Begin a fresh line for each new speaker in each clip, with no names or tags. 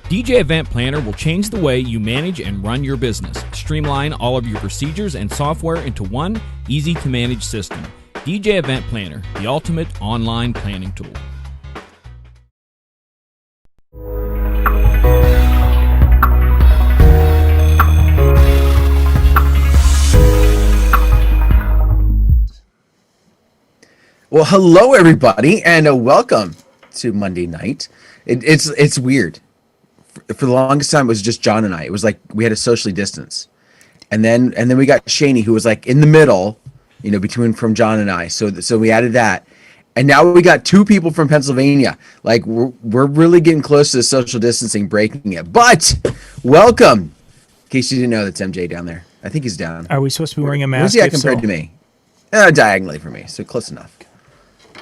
DJ Event Planner will change the way you manage and run your business. Streamline all of your procedures and software into one easy-to-manage system. DJ Event Planner, the ultimate online planning tool.
Well, hello everybody, and welcome to Monday night. It's weird. For the longest time, it was just John and I. It was like we had to socially distance, and then we got Shani, who was like in the middle, from John and I. So we added that, and now we got two people from Pennsylvania. Like we're really getting close to the social distancing, breaking it. But welcome. In case you didn't know, that's MJ down there. I think he's down.
Are we supposed to be wearing a mask?
Where's he at compared to me? Diagonally for me, so close enough.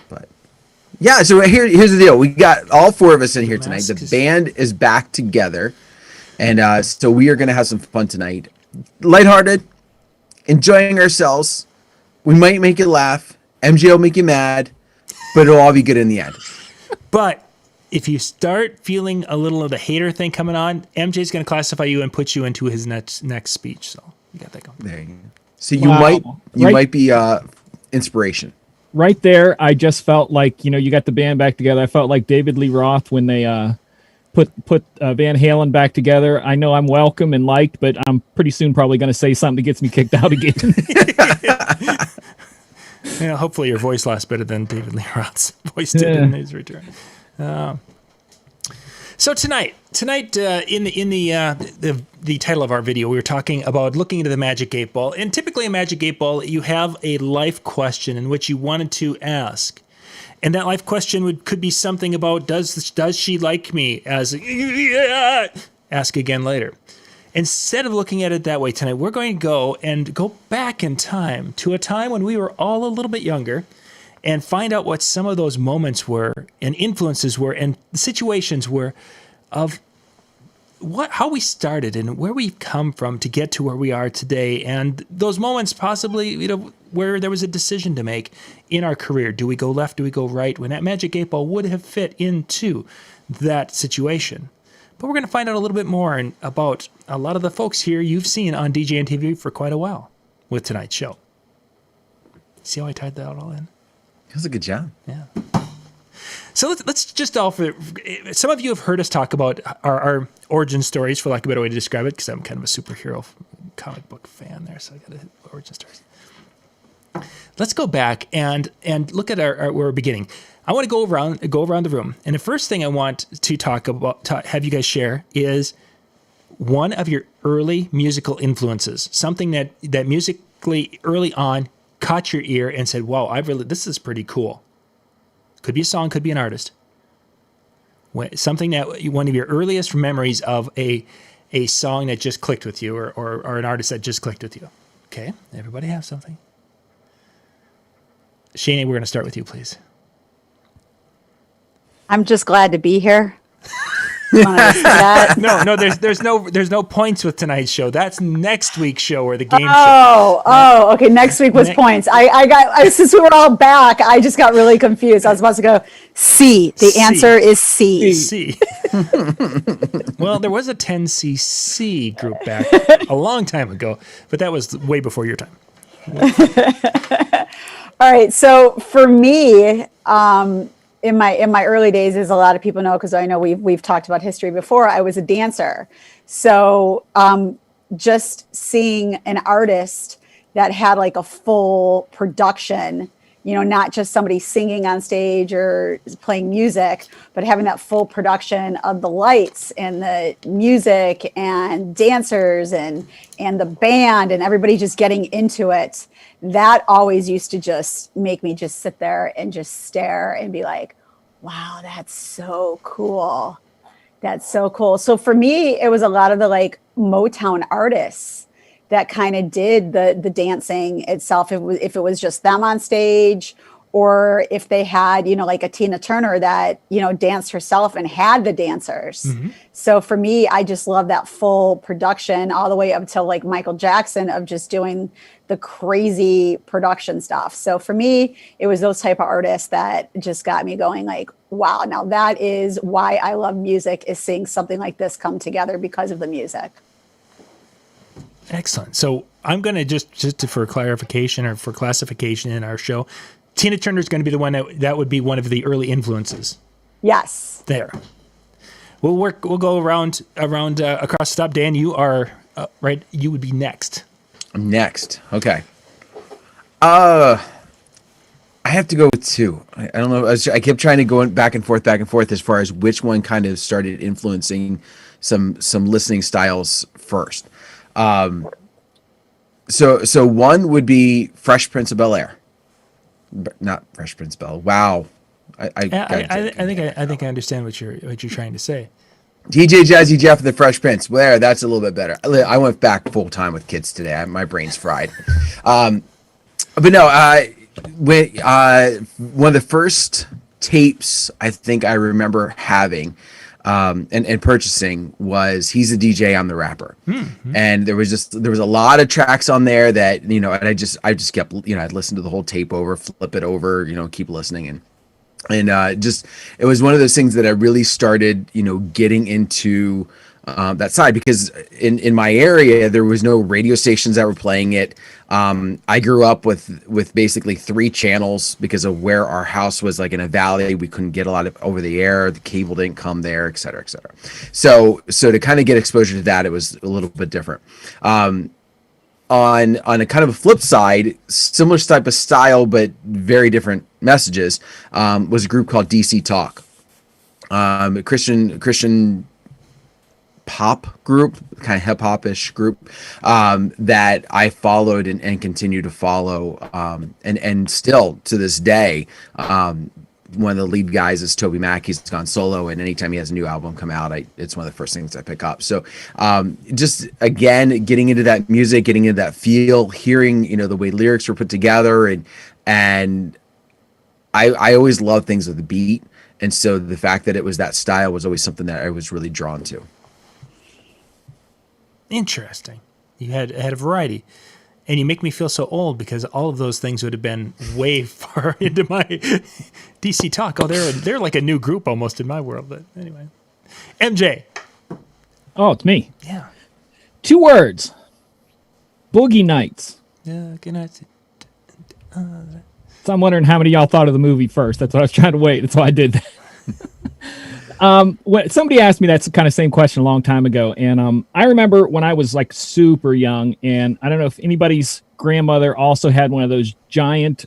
But yeah, so here's the deal. We got all four of us in here tonight. The band is back together, and so we are going to have some fun tonight. Lighthearted, enjoying ourselves. We might make you laugh. MJ will make you mad, but it'll all be good in the end.
But if you start feeling a little of the hater thing coming on, MJ's going to classify you and put you into his next speech. So you got that going.
There you go. So you might be inspiration.
Right there, I just felt like, you got the band back together. I felt like David Lee Roth when they put Van Halen back together. I know I'm welcome and liked, but I'm pretty soon probably going to say something that gets me kicked out again.
Yeah, hopefully your voice lasts better than David Lee Roth's voice did in his return. So tonight, in the title of our video, we were talking about looking into the Magic 8 Ball. And typically a Magic 8 Ball, you have a life question in which you wanted to ask. And that life question could be something about, does she like me? Ask again later. Instead of looking at it that way tonight, we're going to go back in time to a time when we were all a little bit younger and find out what some of those moments were and influences were and situations were of how we started and where we've come from to get to where we are today. And those moments possibly, where there was a decision to make in our career. Do we go left? Do we go right? When that Magic 8 Ball would have fit into that situation. But we're going to find out a little bit more about a lot of the folks here you've seen on DJNTV for quite a while with tonight's show. See how I tied that all in?
That was a good job.
Yeah. So let's just offer. Some of you have heard us talk about our origin stories, for lack of a better way to describe it, because I'm kind of a superhero comic book fan there, so I got to origin stories. Let's go back and look at where we're beginning. I want to go around the room, and the first thing I want to have you guys share is one of your early musical influences, something that musically early on caught your ear and said, wow, this is pretty cool. Could be a song, could be an artist. Something that one of your earliest memories of a song that just clicked with you or an artist that just clicked with you. Okay, everybody have something. Shani, we're going to start with you, please.
I'm just glad to be here.
No, there's no points with tonight's show. That's next week's show or the game show.
Oh, okay. Next week was points. I got since we were all back, I just got really confused. I was about to go C. The answer is C.
C. Well, there was a 10cc group back a long time ago, but that was way before your time.
All right. So for me, in my early days, as a lot of people know, because I know we've talked about history before, I was a dancer. So just seeing an artist that had like a full production, not just somebody singing on stage or playing music, but having that full production of the lights and the music and dancers and the band and everybody just getting into it. That always used to just make me just sit there and just stare and be like, wow, that's so cool. That's so cool. So for me, it was a lot of the like Motown artists that kind of did the dancing itself. If it was just them on stage, or if they had, like a Tina Turner that, danced herself and had the dancers. Mm-hmm. So for me, I just love that full production all the way up till like Michael Jackson of just doing the crazy production stuff. So for me, it was those type of artists that just got me going like, wow, now that is why I love music, is seeing something like this come together because of the music.
Excellent. So I'm going to just for clarification or for classification in our show, Tina Turner is going to be the one that would be one of the early influences.
Yes.
There. We'll go around across the top. Dan, you are right. You would be next.
I'm next. Okay. I have to go with two. I don't know. I kept trying to go back and forth as far as which one kind of started influencing some listening styles first. So one would be Fresh Prince of Bel-Air. Not Fresh Prince of Bel-Air. Wow. I
think I understand what you're trying to say.
DJ Jazzy Jeff and the Fresh Prince. Well, that's a little bit better. I went back full time with kids today. My brain's fried. But no, one of the first tapes I think I remember having and purchasing was He's a DJ, I'm the Rapper. Mm-hmm. And there was a lot of tracks on there that, and I just kept, I'd listen to the whole tape over, flip it over, keep listening. And it was one of those things that I really started, getting into that side, because in my area, there was no radio stations that were playing it. I grew up with basically 3 channels because of where our house was, like in a valley. We couldn't get a lot of over the air. The cable didn't come there, et cetera, et cetera. So to kind of get exposure to that, it was a little bit different. On a kind of a flip side, similar type of style, but very different messages, was a group called DC Talk. A Christian pop group, kind of hip hop-ish group, that I followed and continue to follow, and still to this day, one of the lead guys is Toby Mac. He's gone solo, and anytime he has a new album come out, it's one of the first things I pick up. So just again, getting into that music, getting into that feel, hearing the way lyrics were put together, and I always love things with the beat, and so the fact that it was that style was always something that I was really drawn to.
Interesting. You had a variety. And you make me feel so old, because all of those things would have been way far into my DC Talk. Oh, they're like a new group almost in my world. But anyway, MJ.
Oh, it's me.
Yeah.
2 words. Boogie Nights.
Yeah, good night.
So I'm wondering how many of y'all thought of the movie first. That's what I was trying to wait. That's why I did that. When somebody asked me that kind of same question a long time ago, and I remember when I was like super young, and I don't know if anybody's grandmother also had one of those giant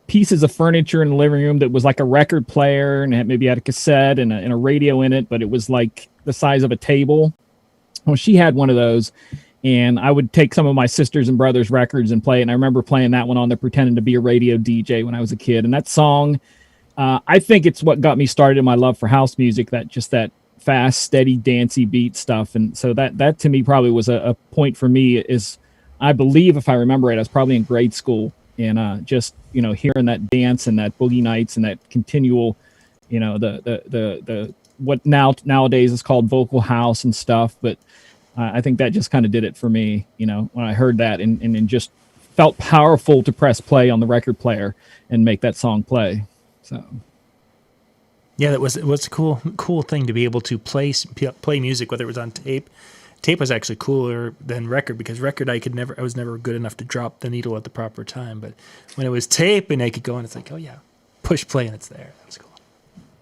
pieces of furniture in the living room that was like a record player, and maybe had a cassette and a radio in it, but it was like the size of a table. Well, she had one of those, and I would take some of my sisters and brothers' records and play it, and I remember playing that one on there, pretending to be a radio DJ when I was a kid. And that song, I think it's what got me started in my love for house music, that fast, steady, dancey beat stuff. And so that to me probably was a point for me, is I believe, if I remember right, I was probably in grade school, and just, hearing that dance and that Boogie Nights and that continual, the what nowadays is called vocal house and stuff. But I think that just kind of did it for me, when I heard that and just felt powerful to press play on the record player and make that song play. So,
yeah, it was a cool thing to be able to play music, whether it was on tape. Tape was actually cooler than record, because record I was never good enough to drop the needle at the proper time. But when it was tape and I could go, and it's like, oh yeah, push play and it's there. That was cool.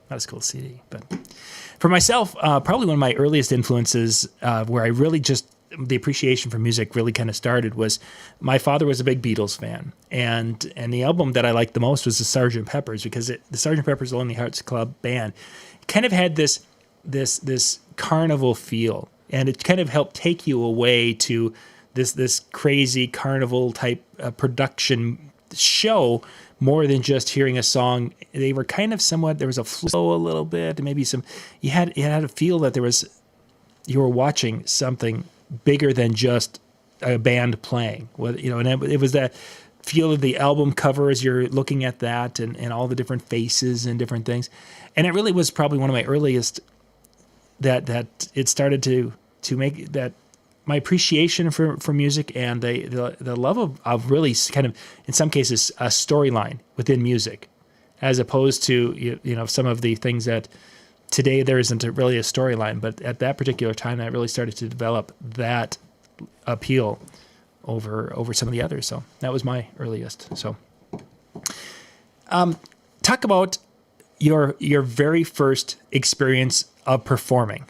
That was a cool CD. But for myself, probably one of my earliest influences where I really just, the appreciation for music really kind of started was my father was a big Beatles fan. And the album that I liked the most was the Sgt. Pepper's, because the Sgt. Pepper's Lonely Hearts Club Band kind of had this carnival feel. And it kind of helped take you away to this crazy carnival type production show, more than just hearing a song. They were kind of somewhat, there was a flow a little bit, maybe you had a feel that you were watching something bigger than just a band playing. And it was that feel of the album cover as you're looking at that, and all the different faces and different things. And it really was probably one of my earliest that it started to make that my appreciation for music and the love of really kind of, in some cases, a storyline within music, as opposed to some of the things that today there isn't really a storyline. But at that particular time, I really started to develop that appeal over some of the others. So that was my earliest. So talk about your very first experience of performing.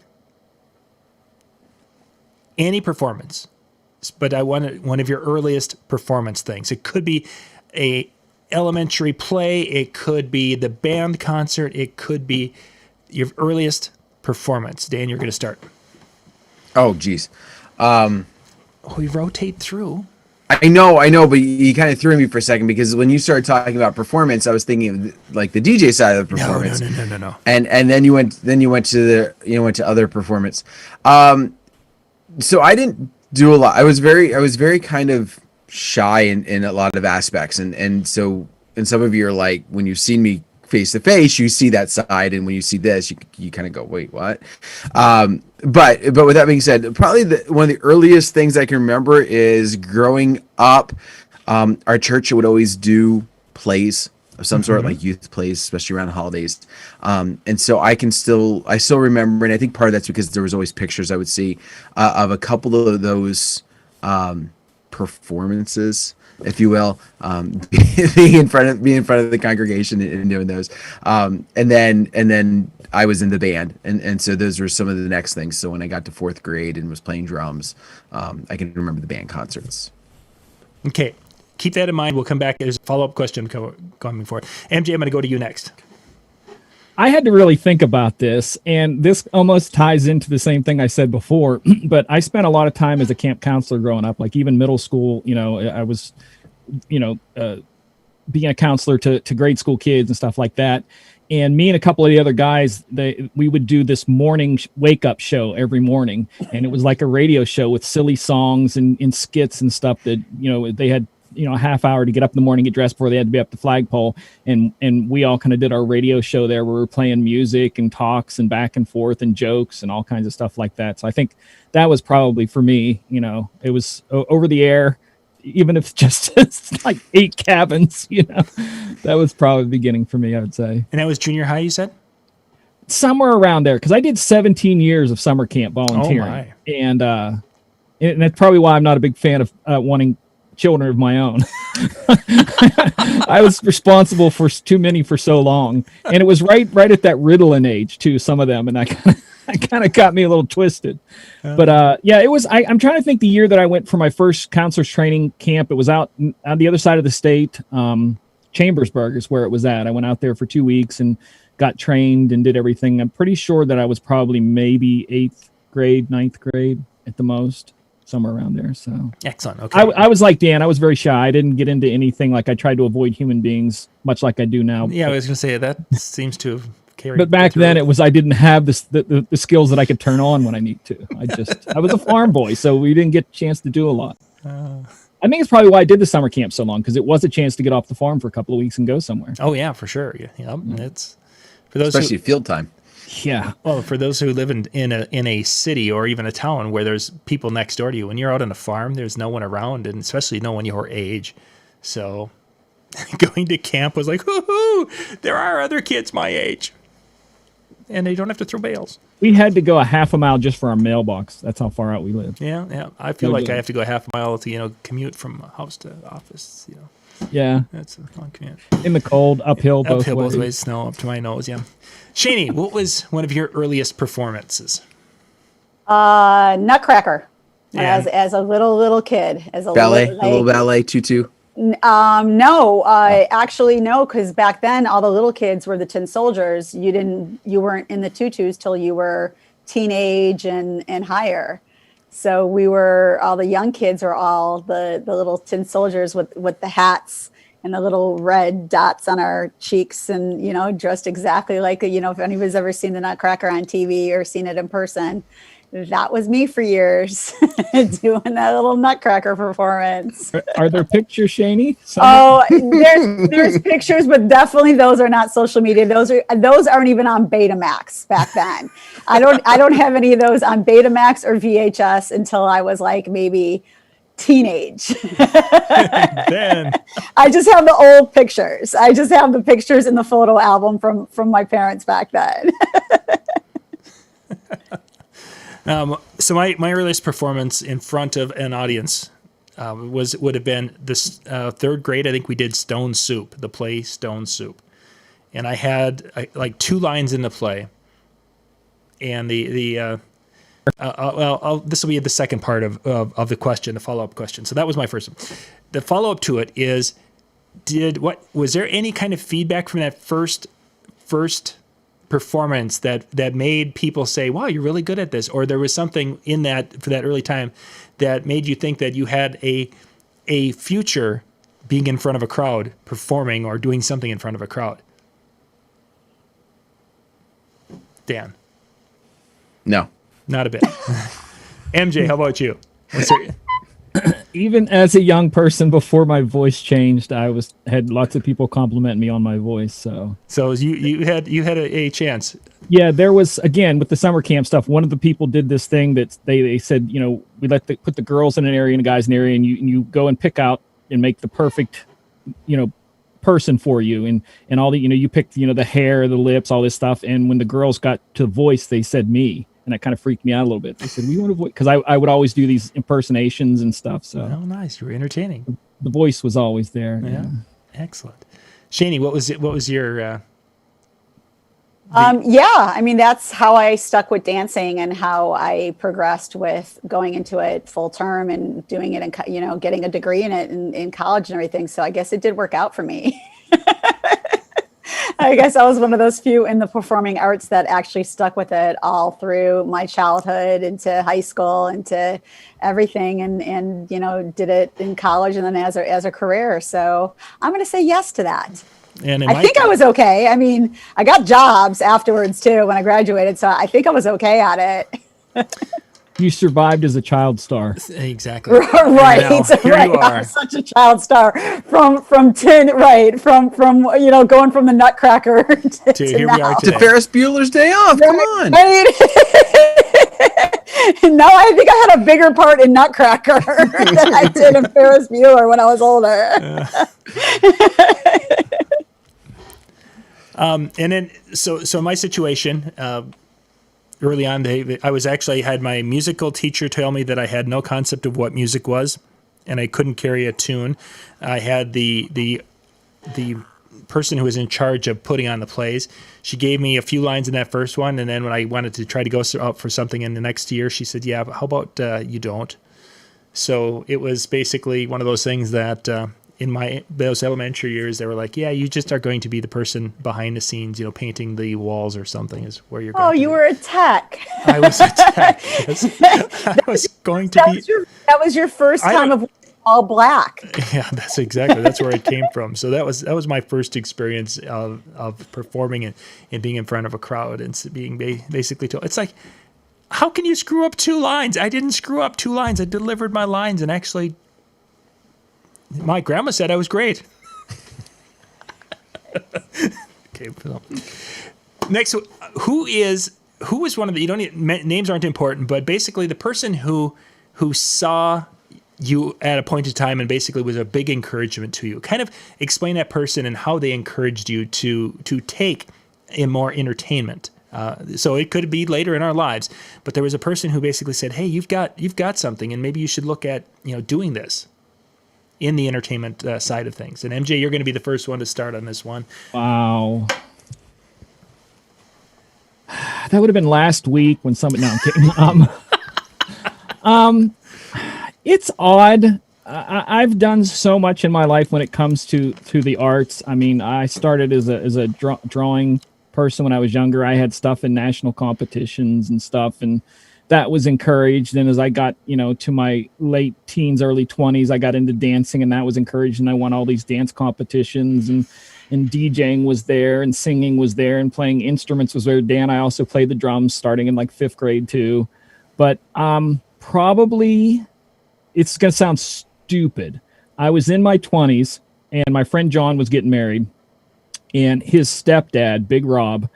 Any performance, but I want one of your earliest performance things. It could be a elementary play. It could be the band concert. It could be your earliest performance. Dan, you're going to start.
Oh, geez.
We rotate through.
I know, but you kind of threw me for a second, because when you started talking about performance, I was thinking of like the DJ side of the performance.
No.
And then you went to other performance. So I didn't do a lot. I was very kind of shy in a lot of aspects. And so, and some of you are like, when you've seen me face to face, you see that side. And when you see this, you kind of go, wait, what? But with that being said, probably one of the earliest things I can remember is growing up. Our church would always do plays of some sort, like youth plays, especially around the holidays. And so I still remember, and I think part of that's because there was always pictures I would see of a couple of those performances, if you will, being in front of the congregation and doing those. And then I was in the band, and so those were some of the next things. So when I got to 4th grade and was playing drums, I can remember the band concerts.
Okay. Keep that in mind. We'll come back. There's a follow-up question coming forward. MJ, I'm going to go to you next.
I had to really think about this, and this almost ties into the same thing I said before, but I spent a lot of time as a camp counselor growing up, like even middle school. I was, being a counselor to grade school kids and stuff like that. And me and a couple of the other guys, we would do this morning wake-up show every morning, and it was like a radio show with silly songs and skits and stuff that, they had a half hour to get up in the morning, get dressed before they had to be up the flagpole. And we all kind of did our radio show there where we were playing music and talks and back and forth and jokes and all kinds of stuff like that. So I think that was probably for me, it was over the air, even if just like 8 cabins, that was probably the beginning for me, I would say.
And that was junior high, you said?
Somewhere around there. 'Cause I did 17 years of summer camp volunteering.
Oh my.
And that's probably why I'm not a big fan of wanting children of my own. I was responsible for too many for so long, and it was right at that Ritalin age too, some of them, and I kind of got me a little twisted. But it was I'm trying to think the year that I went for my first counselor's training camp. It was out on the other side of the state. Chambersburg is where it was at. I went out there for 2 weeks and got trained and did everything. I'm pretty sure that I was probably maybe 8th grade, 9th grade at the most. Somewhere around there. So
excellent. Okay.
I was like Dan. I was very shy. I didn't get into anything. Like I tried to avoid human beings, much like I do now.
Yeah, I was going to say that seems to have carried.
But back then, it was I didn't have the skills that I could turn on when I need to. I was a farm boy, so we didn't get a chance to do a lot. I think it's probably why I did the summer camp so long, because it was a chance to get off the farm for a couple of weeks and go somewhere.
Oh yeah, for sure. Yeah, it's for those
especially field time.
Yeah.
Well, for those who live in a city or even a town where there's people next door to you, when you're out on a farm, there's no one around, and especially no one your age. So going to camp was like, hoo-hoo, there are other kids my age. And they don't have to throw bales.
We had to go a half a mile just for our mailbox. That's how far out we lived.
Yeah. I feel like I have to go a half a mile to, commute from house to office,
Yeah,
That's a long commute.
in the cold, uphill both
Ways, snow up to my nose. Yeah. Shani, what was one of your earliest performances?
Nutcracker.
And-
As a little kid, as a
Ballet,
little,
a little ballet tutu.
No, actually no, because back then all the little kids were the tin soldiers. You weren't in the tutus till you were teenage and higher. So all the young kids are all the little tin soldiers with the hats and the little red dots on our cheeks, and dressed exactly like if anybody's ever seen the Nutcracker on TV or seen it in person. That was me for years, doing that little Nutcracker performance.
Are there pictures, Shani?
Oh, there's pictures, but definitely those are not social media. Those aren't even on Betamax back then. I don't have any of those on Betamax or VHS until I was like maybe teenage.
Then
I just have the old pictures. I just have the pictures in the photo album from my parents back then.
So my earliest performance in front of an audience would have been this third grade. I think we did Stone Soup, the play Stone Soup, and I had like 2 lines in the play, and this will be the second part of the question, the follow up question. So that was my first one. The follow up to it is, was there any kind of feedback from that first performance that made people say, wow, you're really good at this, or there was something in that for that early time that made you think that you had a future being in front of a crowd, performing or doing something in front of a crowd? Dan?
No.
Not a bit. MJ, how about you?
Even as a young person, before my voice changed, had lots of people compliment me on my voice. So
you had a chance.
Yeah, there was, again, with the summer camp stuff, one of the people did this thing that they said, we put the girls in an area and the guys in an area, and you go and pick out and make the perfect, person for you, and all the, you picked, the hair, the lips, all this stuff. And when the girls got to voice, they said me. And that kind of freaked me out a little bit. They said, we want to voice, because I would always do these impersonations and stuff. So
oh, nice. You were entertaining.
The voice was always there.
Yeah. Excellent. Shani, what was your
yeah, I mean, that's how I stuck with dancing and how I progressed with going into it full term and doing it and, getting a degree in it in college and everything. So I guess it did work out for me. I guess I was one of those few in the performing arts that actually stuck with it all through my childhood into high school, into everything, and did it in college and then as a career. So I'm going to say yes to that.
And
I think I was okay. I mean, I got jobs afterwards too when I graduated, so I think I was okay at it.
You survived as a child star.
Exactly.
Right.
Now, here
right.
you are.
I'm such a child star from going from the Nutcracker to
here
now.
we are
To
today.
Ferris Bueller's Day Off. Come on.
Right. Now I think I had a bigger part in Nutcracker than I did in Ferris Bueller when I was older.
And then, so my situation, early on, I had my musical teacher tell me that I had no concept of what music was, and I couldn't carry a tune. I had the person who was in charge of putting on the plays. She gave me a few lines in that first one, and then when I wanted to try to go out for something in the next year, she said, "Yeah, but how about you don't?" So it was basically one of those things that in those elementary years, they were like, "Yeah, you just are going to be the person behind the scenes, painting the walls or something is where you're going."
Oh, you were a tech.
I was a tech. Yes. I was going to be.
That was your first time of all black.
Yeah, that's where it came from. So that was my first experience of performing and being in front of a crowd and being basically told. It's like, how can you screw up 2 lines? I didn't screw up 2 lines. I delivered my lines, and actually, my grandma said I was great. Okay. So next, who was one of the, you don't need, names aren't important, but basically the person who saw you at a point in time and basically was a big encouragement to you. Kind of explain that person and how they encouraged you to take in more entertainment. So it could be later in our lives, but there was a person who basically said, "Hey, you've got something, and maybe you should look at doing this." in the entertainment side of things. And MJ, you're going to be the first one to start on this one.
Wow. That would have been last week when somebody. No, I'm kidding. It's odd. I've done so much in my life when it comes to the arts. I mean, I started as a drawing person when I was younger. I had stuff in national competitions and stuff, and that was encouraged. And as I got, to my late teens, early 20s, I got into dancing, and that was encouraged. And I won all these dance competitions, and DJing was there, and singing was there, and playing instruments was there. Dan, I also played the drums starting in like 5th grade too. But probably, it's going to sound stupid. I was in my 20s, and my friend John was getting married, and his stepdad, Big Rob,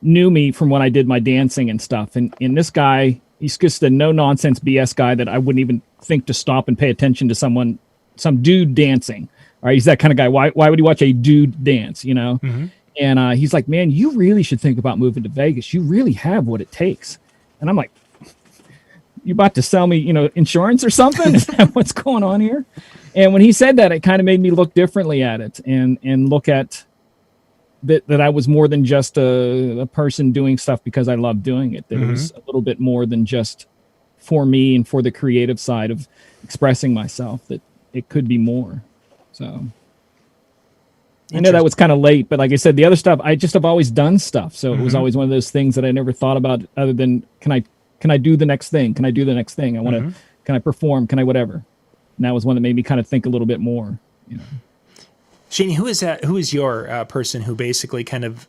knew me from when I did my dancing and stuff. And this guy, he's just a no-nonsense BS guy that I wouldn't even think to stop and pay attention to some dude dancing. All right, he's that kind of guy. Why would you watch a dude dance, Mm-hmm. And he's like, man, you really should think about moving to Vegas. You really have what it takes. And I'm like, you about to sell me, insurance or something? Is that what's going on here? And when he said that, it kind of made me look differently at it and look at that I was more than just a person doing stuff because I love doing it. That mm-hmm. It was a little bit more than just for me and for the creative side of expressing myself, that it could be more. So I know that was kind of late, but like I said, the other stuff, I just have always done stuff. So mm-hmm. It was always one of those things that I never thought about other than, can I do the next thing? Can I do the next thing? I want to, mm-hmm. Can I perform? Can I whatever? And that was one that made me kind of think a little bit more,
Shani, who is your person who basically kind of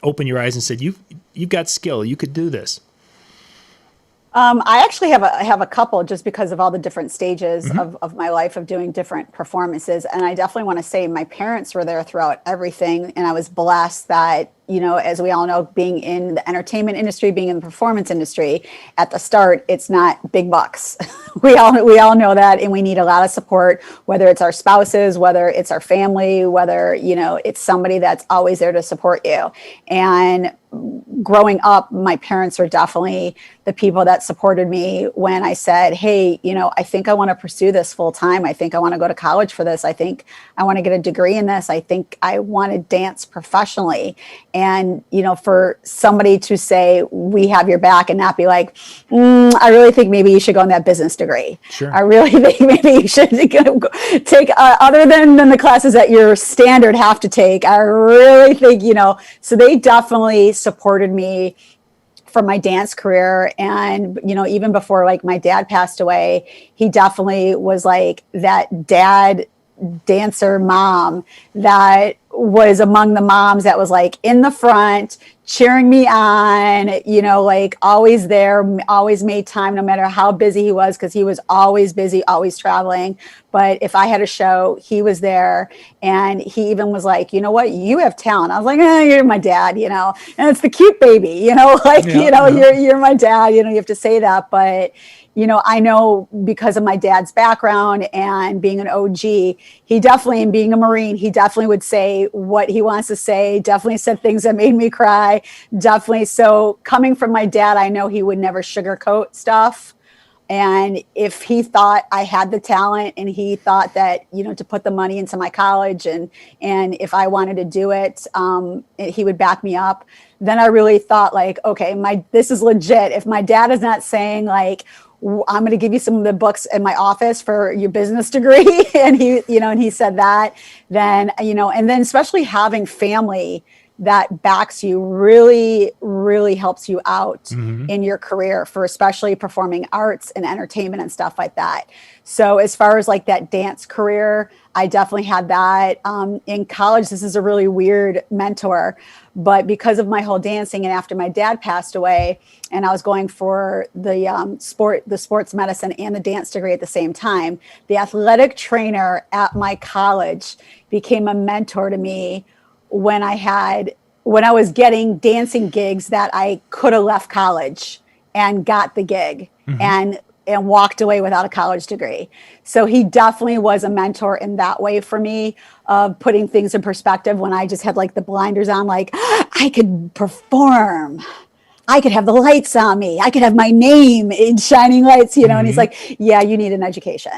opened your eyes and said, you've got skill, you could do this?
I actually have a couple, just because of all the different stages
mm-hmm.
of my life of doing different performances. And I definitely want to say my parents were there throughout everything. And I was blessed that, as we all know, being in the entertainment industry, being in the performance industry, at the start, it's not big bucks. we all know that. And we need a lot of support, whether it's our spouses, whether it's our family, whether, it's somebody that's always there to support you. And growing up, my parents were definitely the people that supported me when I said, hey, I think I want to pursue this full time. I think I want to go to college for this. I think I want to get a degree in this. I think I want to dance professionally. And, for somebody to say, we have your back, and not be like, I really think maybe you should go in that business degree.
Sure.
I really think maybe you should take, other than the classes that your standard have to take. I really think, so they definitely supported me from my dance career. And, even before like my dad passed away, he definitely was like that dad dancer mom that was among the moms that was like in the front cheering me on, like always there, always made time no matter how busy he was, because he was always busy, always traveling. But if I had a show, he was there. And he even was like, you know what, you have talent. I was like, you're my dad, and it's the cute baby, you're my dad, you have to say that. But I know because of my dad's background and being an OG, he definitely, and being a Marine, he definitely would say what he wants to say, definitely said things that made me cry, definitely. So coming from my dad, I know he would never sugarcoat stuff. And if he thought I had the talent, and he thought that, to put the money into my college, and if I wanted to do it, he would back me up. Then I really thought like, okay, this is legit. If my dad is not saying like, I'm going to give you some of the books in my office for your business degree. And he said that, then, and then especially having family that backs you really, really helps you out mm-hmm. in your career, for especially performing arts and entertainment and stuff like that. So as far as like that dance career, I definitely had that. In college, this is a really weird mentor, but because of my whole dancing, and after my dad passed away, and I was going for the sports medicine and the dance degree at the same time, the athletic trainer at my college became a mentor to me when I was getting dancing gigs that I could have left college and got the gig mm-hmm. and walked away without a college degree. So he definitely was a mentor in that way for me, of putting things in perspective when I just had like the blinders on, like I could perform. I could have the lights on me. I could have my name in shining lights, you know. And he's like, yeah, you need an education.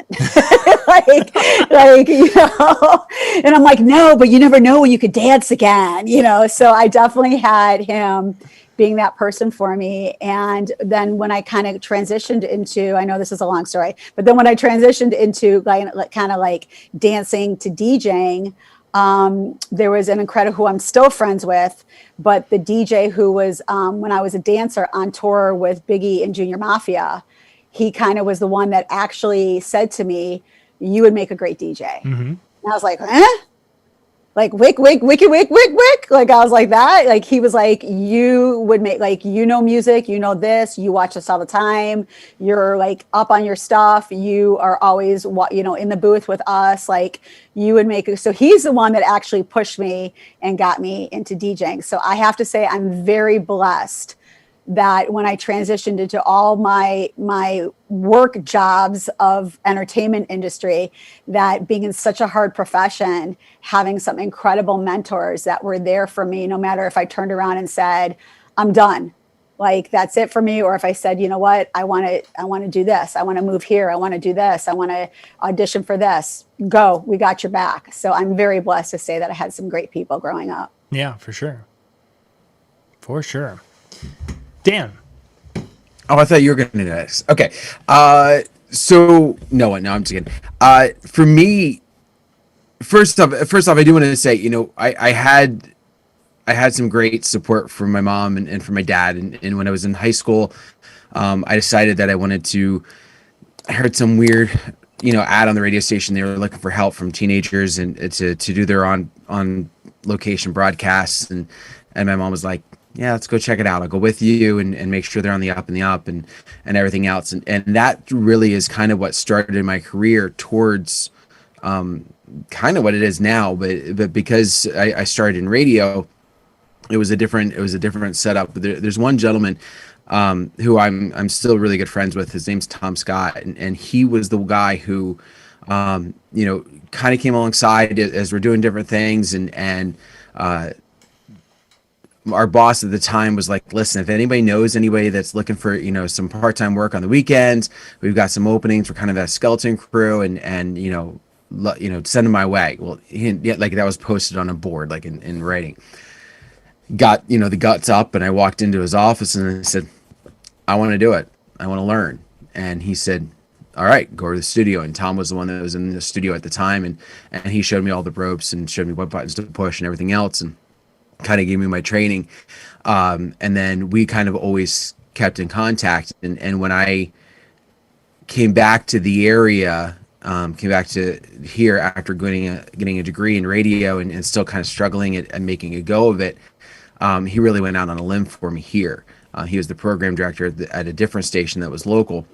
like, you know, and I'm like, no, but you never know when you could dance again, you know? So I definitely had him being that person for me. And then when I kind of transitioned into, I know this is a long story, but then when I transitioned into like kind of like dancing to DJing, there was an incredible, who I'm still friends with, but the DJ who was, when I was a dancer on tour with Biggie and Junior Mafia, he kind of was the one that actually said to me, you would make a great DJ. And I was like, like wick, wick, wicky, wick, wick, wick. Like I was like that. Like he was like, you would make, like, you know, music, you know, this, you watch us all the time. You're like up on your stuff. You are always, you know, in the booth with us. Like you would make it. So he's the one that actually pushed me and got me into DJing. So I have to say, I'm very blessed that when I transitioned into all my work jobs of entertainment industry, that being in such a hard profession, having some incredible mentors that were there for me, no matter if I turned around and said, I'm done, like that's it for me, or if I said, you know what, I want to do this, I want to move here, I want to do this, I want to audition for this, go, we got your back. So I'm very blessed to say that I had some great people growing up.
Yeah, for sure. For sure. Dan.
Oh, I thought you were going to do this. Okay. So no, I'm just kidding. For me, first off, I do want to say, you know, I had some great support from my mom and from my dad. And when I was in high school, I decided that I heard some weird, you know, ad on the radio station. They were looking for help from teenagers and to do their on location broadcasts. And my mom was like, yeah, let's go check it out. I'll go with you and make sure they're on the up and everything else. And that really is kind of what started my career towards kind of what it is now. But because I started in radio, it was a different setup. There's one gentleman who I'm still really good friends with. His name's Tom Scott, and he was the guy who you know, kind of came alongside as we're doing different things and our boss at the time was like, listen, if anybody knows anybody that's looking for, you know, some part-time work on the weekends, we've got some openings for kind of that skeleton crew and you know, send them my way. Well, like that was posted on a board, like in writing. Got, you know, the guts up, and I walked into his office and I said, I want to do it. I want to learn. And he said, all right, go to the studio. And Tom was the one that was in the studio at the time. And he showed me all the ropes and showed me what buttons to push and everything else. And kind of gave me my training. And then we kind of always kept in contact. And when I came back to the area, came back to here after getting a degree in radio and still kind of struggling at making a go of it, he really went out on a limb for me here. He was the program director at a different station that was local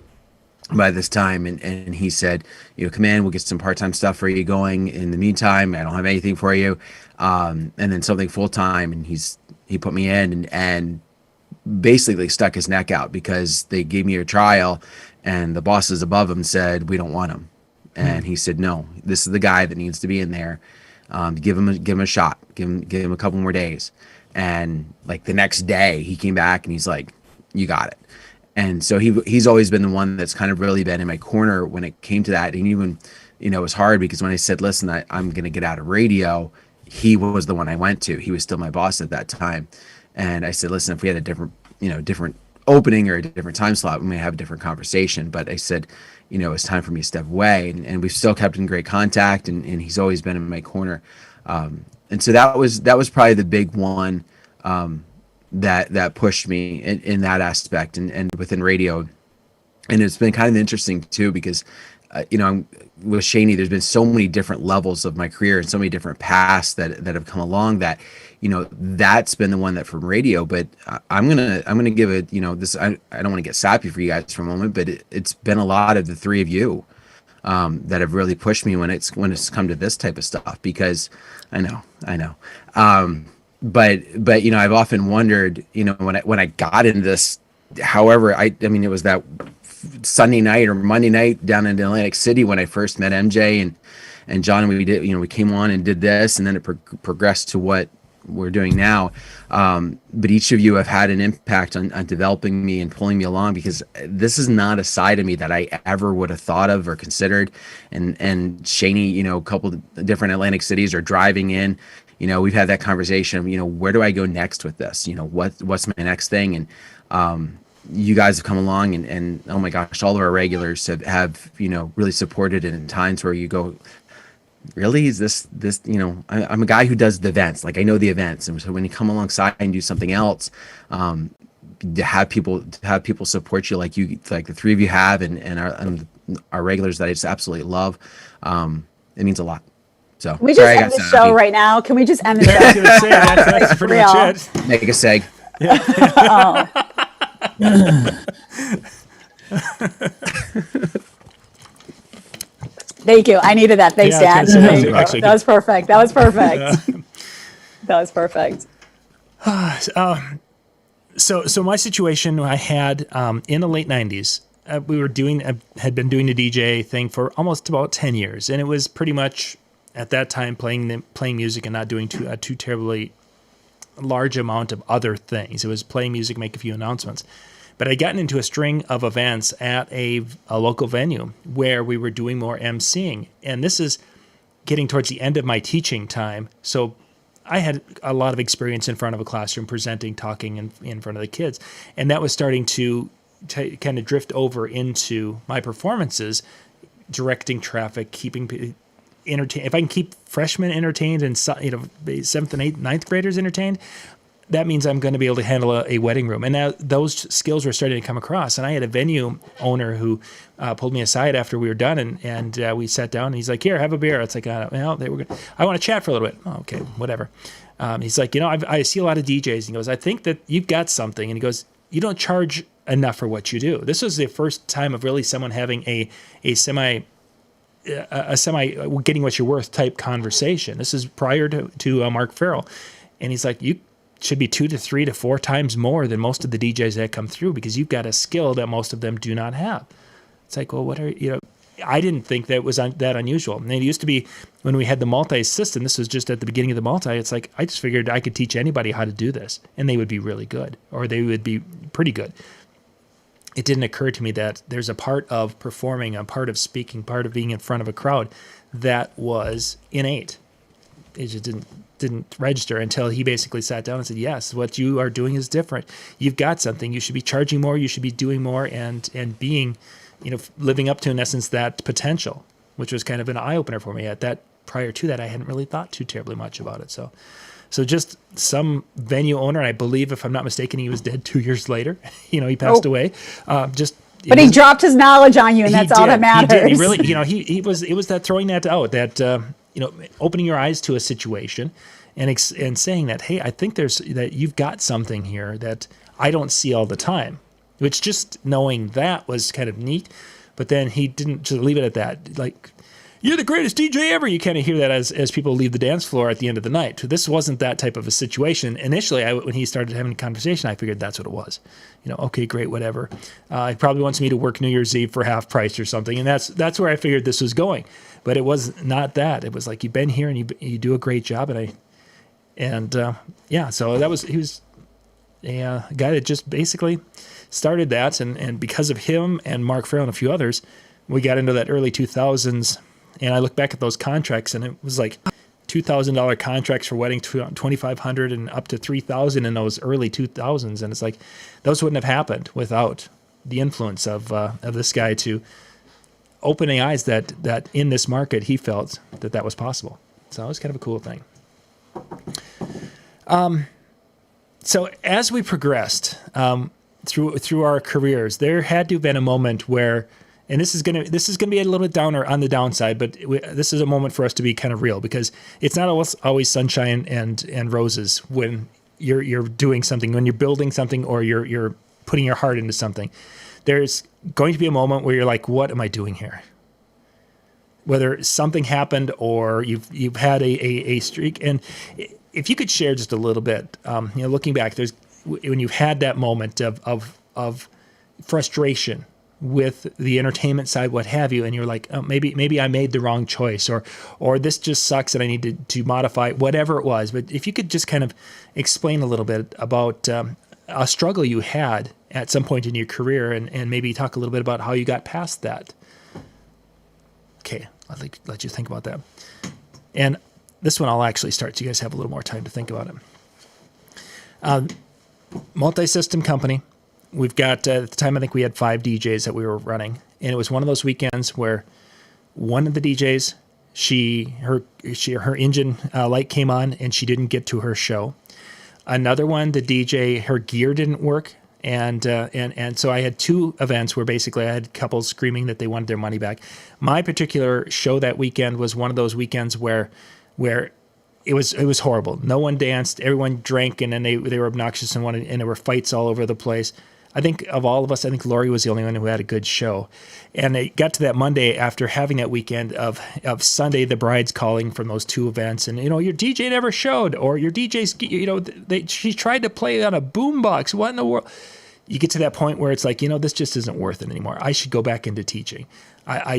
by this time. And he said, you know, come in, we'll get some part-time stuff for you going. In the meantime, I don't have anything for you. And then something full-time. And he put me in and basically stuck his neck out because they gave me a trial and the bosses above him said, we don't want him. And he said, no, this is the guy that needs to be in there. Give him a shot, give him a couple more days. And like the next day he came back and he's like, you got it. And so he's always been the one that's kind of really been in my corner when it came to that. And even, you know, it was hard because when I said, listen, I'm going to get out of radio, he was the one I went to. He was still my boss at that time. And I said, listen, if we had a different opening or a different time slot, we may have a different conversation. But I said, you know, it's time for me to step away. And we've still kept in great contact and he's always been in my corner. And so that was probably the big one that pushed me in that aspect and within radio. And it's been kind of interesting too, because, you know, I'm with Shani, there's been so many different levels of my career and so many different paths that have come along that, you know, that's been the one that from radio, but I'm going to give it, you know, this, I don't want to get sappy for you guys for a moment, but it's been a lot of the three of you that have really pushed me when it's come to this type of stuff, because I know. But you know, I've often wondered, you know, when I got into this, however, I mean, it was that Sunday night or Monday night down in Atlantic City when I first met MJ and John, and we did, you know, we came on and did this, and then it progressed to what we're doing now. But each of you have had an impact on developing me and pulling me along, because this is not a side of me that I ever would have thought of or considered. And Shani, a couple of different Atlantic cities are driving in. We've had that conversation of, where do I go next with this? What's my next thing? And you guys have come along and oh my gosh, all of our regulars have really supported it in times where you go, really, is this I'm a guy who does the events, like I know the events, and so when you come alongside and do something else, to have people support you like the three of you have, and our regulars that I just absolutely love, it means a lot. So
Can we just end the show right now? Can we just end the show?
I was gonna say, that's pretty much it.
Make a seg.
Thank you. I needed that. Thanks,
Yeah, I
Dan.
was gonna say, actually,
That was perfect. That was perfect.
So my situation I had in the late 90s, had been doing the DJ thing for almost about 10 years, and it was pretty much at that time playing music and not doing too terribly large amount of other things. It was playing music, make a few announcements. But I'd gotten into a string of events at a local venue where we were doing more emceeing. And this is getting towards the end of my teaching time. So I had a lot of experience in front of a classroom, presenting, talking in front of the kids. And that was starting to kind of drift over into my performances, directing traffic, keeping entertained. If I can keep freshmen entertained and 7th and 8th, 9th graders entertained, that means I'm going to be able to handle a wedding room. And now those skills were starting to come across. And I had a venue owner who pulled me aside after we were done, and we sat down, and he's like, "Here, have a beer." It's like, I want to chat for a little bit. Oh, okay, whatever. He's like, I see a lot of DJs. He goes, "I think that you've got something." And he goes, "You don't charge enough for what you do." This was the first time of really someone having a semi getting what you're worth type conversation. This is prior to Mark Farrell. And he's like, "You should be 2 to 3 to 4 times more than most of the DJs that come through, because you've got a skill that most of them do not have." It's like, well, I didn't think that was that unusual. And it used to be when we had the multi system, this was just at the beginning of the multi, it's like, I just figured I could teach anybody how to do this and they would be really good, or they would be pretty good. It didn't occur to me that there's a part of performing, a part of speaking, part of being in front of a crowd that was innate. It just didn't register until he basically sat down and said, "Yes, what you are doing is different. You've got something. You should be charging more. You should be doing more, and being, living up to, in essence, that potential," which was kind of an eye opener for me. Prior to that, I hadn't really thought too terribly much about it. So just some venue owner, and I believe, if I'm not mistaken, he was dead 2 years later. He passed away.
But he dropped his knowledge on you, and that's all that matters.
He did. He really, it was that throwing that out, that opening your eyes to a situation, and saying that, hey, I think that you've got something here that I don't see all the time. Which, just knowing that was kind of neat. But then he didn't just leave it at that. Like, "You're the greatest DJ ever." You kind of hear that as people leave the dance floor at the end of the night. This wasn't that type of a situation. Initially, when he started having a conversation, I figured that's what it was. Okay, great, whatever. He probably wants me to work New Year's Eve for half price or something, and that's where I figured this was going. But it was not that. It was like, you've been here and you do a great job, So he was a guy that just basically started that, and because of him and Mark Farrell and a few others, we got into that early 2000s. And I look back at those contracts, and it was like $2,000 contracts for wedding, $2,500 and up to $3,000 in those early 2000s. And it's like, those wouldn't have happened without the influence of this guy to opening eyes that in this market he felt that was possible. So it was kind of a cool thing. So as we progressed through our careers, there had to have been a moment where, and this is gonna be a little bit downer on the downside, but this is a moment for us to be kind of real, because it's not always sunshine and roses when you're doing something, when you're building something, or you're putting your heart into something. There's going to be a moment where you're like, what am I doing here? Whether something happened or you've had a streak. And if you could share just a little bit, looking back, when you've had that moment of frustration with the entertainment side, what have you, and you're like, oh, maybe I made the wrong choice, or this just sucks and I need to modify whatever it was. But if you could just kind of explain a little bit about a struggle you had at some point in your career, and maybe talk a little bit about how you got past that. Okay, I'll let you think about that. And this one I'll actually start so you guys have a little more time to think about it. Multi-system company. We've got, at the time, I think we had 5 DJs that we were running. And it was one of those weekends where one of the DJs, her engine light came on and she didn't get to her show. Another one, the DJ, her gear didn't work. And so I had 2 events where basically I had couples screaming that they wanted their money back. My particular show that weekend was one of those weekends where it was horrible. No one danced, everyone drank, and then they were obnoxious and there were fights all over the place. I think of all of us, I think Lori was the only one who had a good show. And it got to that Monday after having that weekend of Sunday, the bride's calling from those 2 events. And, your DJ never showed, or your DJ's, she tried to play on a boombox. What in the world? You get to that point where it's like, this just isn't worth it anymore. I should go back into teaching. There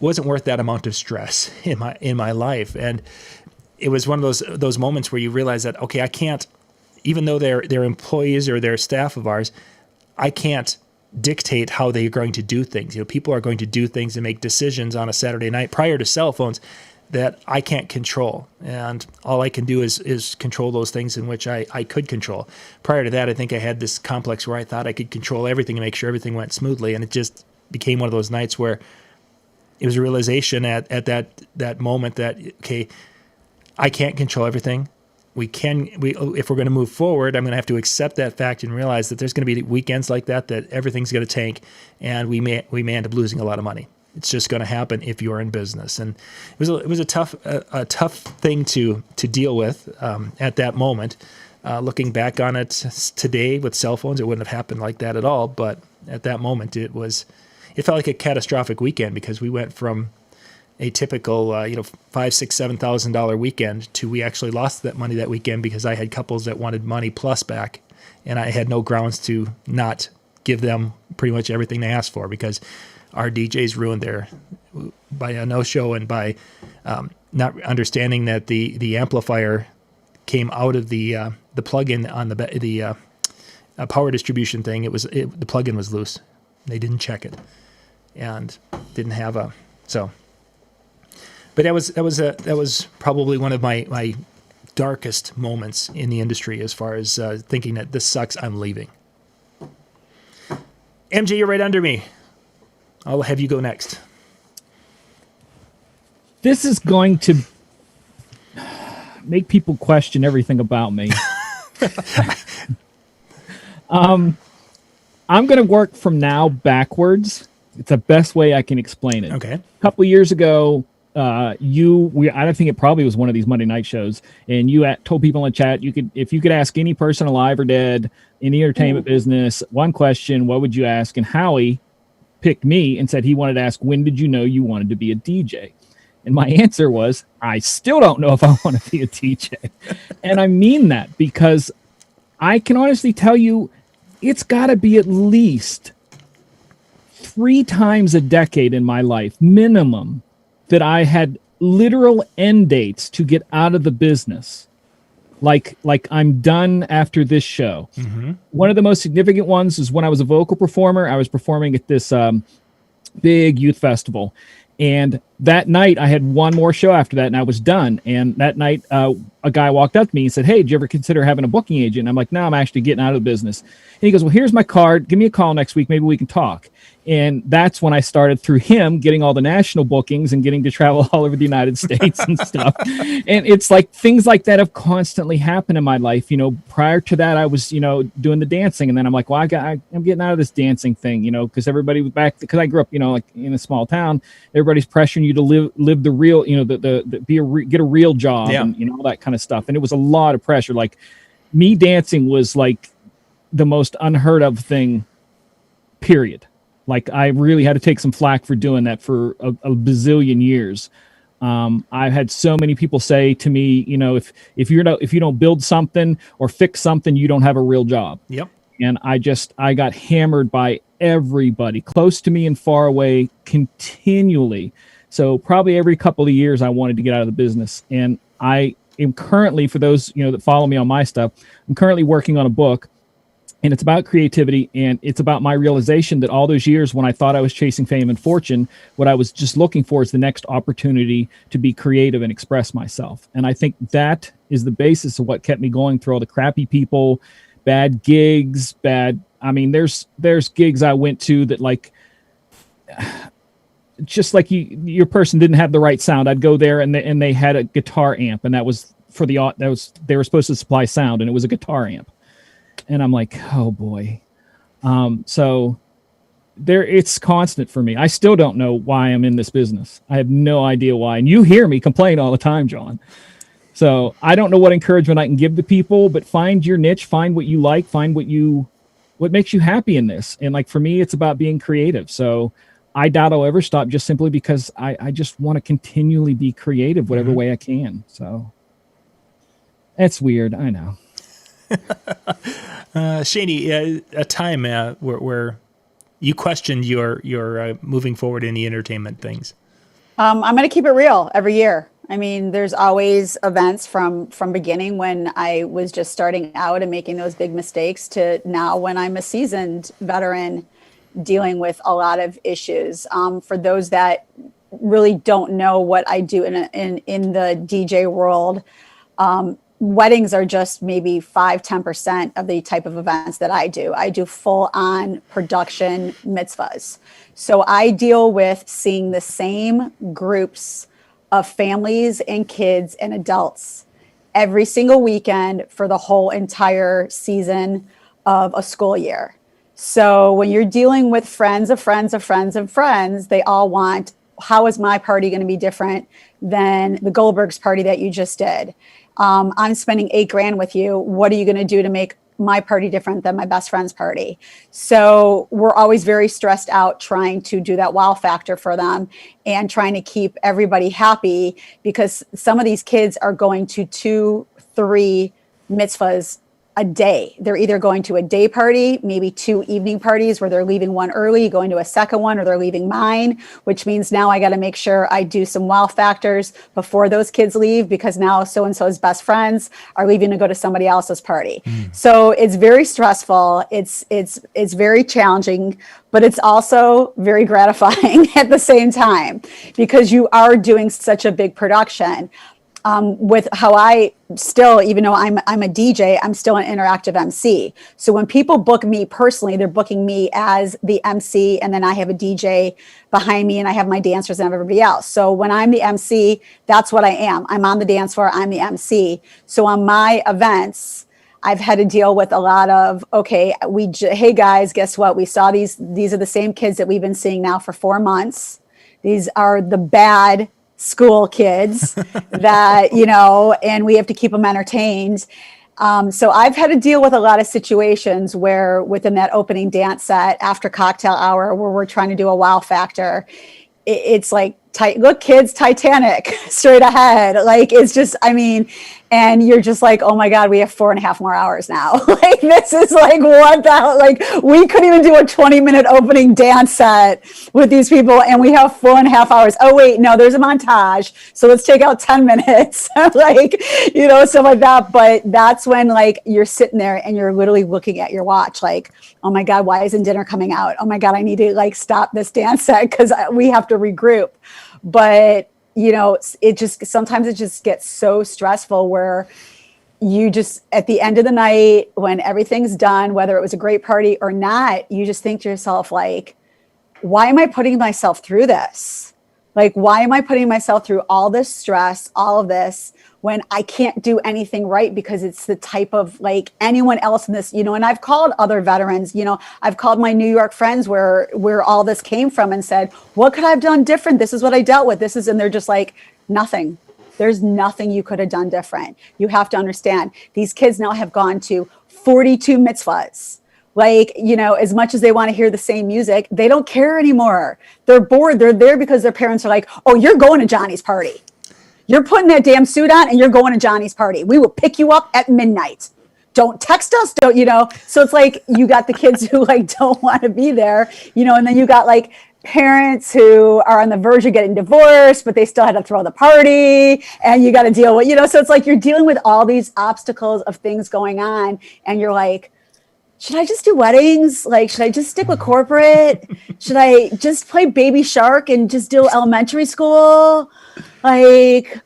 wasn't worth that amount of stress in my life. And it was one of those moments where you realize that, okay, I can't, even though they're employees or they're staff of ours, I can't dictate how they're going to do things. People are going to do things and make decisions on a Saturday night prior to cell phones that I can't control. And all I can do is control those things in which I could control. Prior to that, I think I had this complex where I thought I could control everything and make sure everything went smoothly. And it just became one of those nights where it was a realization at that moment that, okay, I can't control everything. If we're going to move forward, I'm going to have to accept that fact and realize that there's going to be weekends like that everything's going to tank, and we may end up losing a lot of money. It's just going to happen if you're in business. And it was a tough thing to deal with at that moment. Looking back on it today with cell phones, it wouldn't have happened like that at all. But at that moment, it felt like a catastrophic weekend, because we went from a typical, $5,000, $6,000, $7,000 weekend to we actually lost that money that weekend because I had couples that wanted money plus back, and I had no grounds to not give them pretty much everything they asked for, because our DJs ruined by a no-show and by not understanding that the amplifier came out of the plug-in on the power distribution thing. The plug-in was loose. They didn't check it and didn't have so. But that was probably one of my darkest moments in the industry, as far as thinking that this sucks, I'm leaving. MJ, you're right under me. I'll have you go next.
This is going to make people question everything about me. I'm going to work from now backwards. It's the best way I can explain it.
Okay.
A couple of years ago, I don't think it probably was one of these Monday night shows, and you told people in the chat if you could ask any person alive or dead in the entertainment business one question, what would you ask? And Howie picked me and said he wanted to ask, when did you know you wanted to be a DJ? And my answer was, I still don't know if I want to be a DJ. And I mean that, because I can honestly tell you it's got to be at least 3 times a decade in my life, minimum, that I had literal end dates to get out of the business. Like I'm done after this show. Mm-hmm. One of the most significant ones is when I was a vocal performer. I was performing at this big youth festival. And that night I had one more show after that and I was done. And that night a guy walked up to me and said, hey, did you ever consider having a booking agent? And I'm like, no, I'm actually getting out of the business. And he goes, well, here's my card. Give me a call next week. Maybe we can talk. And that's when I started, through him, getting all the national bookings and getting to travel all over the United States and stuff. And it's like things like that have constantly happened in my life. Prior to that, I was, doing the dancing. And then I'm like, well, I'm getting out of this dancing thing, because everybody was back, because I grew up, like in a small town, everybody's pressuring you to live the real, get a real job, yeah, and, all that kind of stuff. And it was a lot of pressure. Like, me dancing was like the most unheard of thing, period. Like, I really had to take some flack for doing that for a bazillion years. I've had so many people say to me, if you don't build something or fix something, you don't have a real job.
Yep.
And I got hammered by everybody close to me and far away continually. So probably every couple of years I wanted to get out of the business. And I am currently, for those, that follow me on my stuff, I'm currently working on a book, and it's about creativity, and it's about my realization that all those years when I thought I was chasing fame and fortune, what I was just looking for is the next opportunity to be creative and express myself. And I think that is the basis of what kept me going through all the crappy people, bad gigs, there's gigs I went to that, like, just like your person didn't have the right sound. I'd go there and they had a guitar amp, and that was they were supposed to supply sound, and it was a guitar amp. And I'm like, oh boy. So it's constant for me. I still don't know why I'm in this business. I have no idea why. And you hear me complain all the time, John. So I don't know what encouragement I can give to people, but find your niche, find what you like, find what makes you happy in this. And like, for me, it's about being creative. So I doubt I'll ever stop, just simply because I just want to continually be creative whatever way I can. So it's weird. I know.
Shani, a time where you questioned your moving forward in the entertainment things.
I'm going to keep it real every year. I mean, there's always events from beginning when I was just starting out and making those big mistakes to now when I'm a seasoned veteran dealing with a lot of issues. For those that really don't know what I do in the DJ world, weddings are just maybe 5-10% of the type of events that I do. I do full on production mitzvahs. So I deal with seeing the same groups of families and kids and adults every single weekend for the whole entire season of a school year. So when you're dealing with friends of friends of friends of friends, they all want, how is my party going to be different than the Goldbergs party that you just did? I'm spending $8,000 with you. What are you going to do to make my party different than my best friend's party? So we're always very stressed out trying to do that wow factor for them and trying to keep everybody happy, because some of these kids are going to 2-3 mitzvahs a day. They're either going to a day party, maybe 2 evening parties where they're leaving one early, going to a second one, or they're leaving mine, which means now I got to make sure I do some wow factors before those kids leave, because now so-and-so's best friends are leaving to go to somebody else's party. So it's very stressful. It's very challenging, but it's also very gratifying at the same time, because you are doing such a big production. With how I still, even though I'm a DJ, I'm still an interactive MC. So when people book me personally, they're booking me as the MC, and then I have a DJ behind me, and I have my dancers and everybody else. So when I'm the MC, that's what I am. I'm on the dance floor, I'm the MC. So on my events, I've had to deal with a lot of, okay, hey guys, guess what? We saw these are the same kids that we've been seeing now for 4 months. These are the bad school kids that, and we have to keep them entertained. So I've had to deal with a lot of situations where within that opening dance set after cocktail hour, where we're trying to do a wow factor, it's like, look kids, Titanic straight ahead. Like, it's just, and you're just like, oh my God, we have 4.5 more hours now. Like, this is like, what the hell? Like, we couldn't even do a 20-minute opening dance set with these people, and we have 4.5 hours. Oh wait, no, there's a montage. So let's take out 10 minutes, like, stuff like that. But that's when, like, you're sitting there and you're literally looking at your watch, like, oh my God, why isn't dinner coming out? Oh my God, I need to like stop this dance set because we have to regroup. But sometimes it just gets so stressful where you just, at the end of the night, when everything's done, whether it was a great party or not, you just think to yourself, like, why am I putting myself through this? Like, why am I putting myself through all this stress, all of this, when I can't do anything right? Because it's the type of, like, anyone else in this, and I've called other veterans, I've called my New York friends where all this came from and said, what could I have done different? This is what I dealt with. And they're just like, nothing. There's nothing you could have done different. You have to understand, these kids now have gone to 42 mitzvahs. Like, as much as they want to hear the same music, they don't care anymore. They're bored. They're there because their parents are like, oh, you're going to Johnny's party. You're putting that damn suit on and you're going to Johnny's party. We will pick you up at midnight. don't text us, don't, so it's like you got the kids who like don't want to be there, and then you got like parents who are on the verge of getting divorced, but they still had to throw the party, and you got to deal with, so it's like you're dealing with all these obstacles of things going on, and you're like, should I just do weddings? Like, should I just stick with corporate? Should I just play Baby Shark and just do elementary school? Like,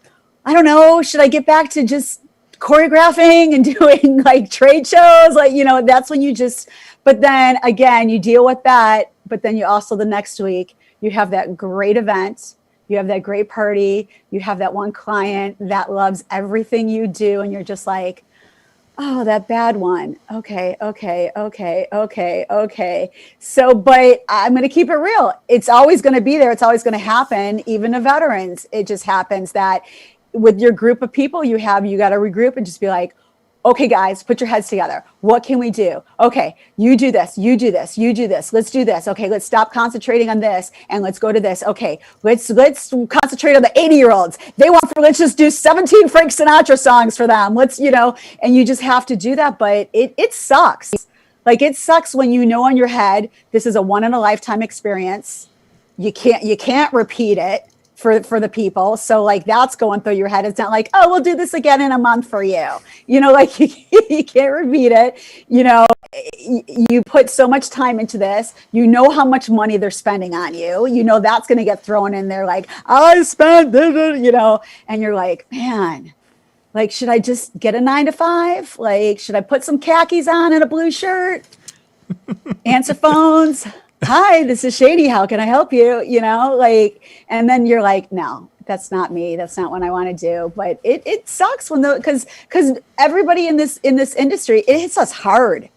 I don't know. Should I get back to just choreographing and doing like trade shows? Like, that's when you just, but then again, you deal with that. But then you also, the next week, you have that great event. You have that great party. You have that one client that loves everything you do. And you're just like, oh, that bad one. Okay. So, but I'm going to keep it real. It's always going to be there. It's always going to happen. Even to veterans, it just happens that with your group of people you got to regroup and just be like, okay, guys, put your heads together. What can we do? Okay, you do this, you do this, you do this. Let's do this. Okay, let's stop concentrating on this and let's go to this. Okay, let's concentrate on the 80-year-olds. Let's just do 17 Frank Sinatra songs for them. And you just have to do that. But it sucks. Like, it sucks when you know in your head, this is a one in a lifetime experience. You can't repeat it for the people. So like that's going through your head. It's not like, oh, we'll do this again in a month for you. Like you can't repeat it. You put so much time into this, how much money they're spending on you, that's going to get thrown in there. Like, I spent, and you're like, man, like, should I just get a 9 to 5? Like, should I put some khakis on and a blue shirt? Answer phones. Hi, this is Shani. How can I help you? And then you're like, no, that's not me. That's not what I want to do. But it sucks because everybody in this industry, it hits us hard.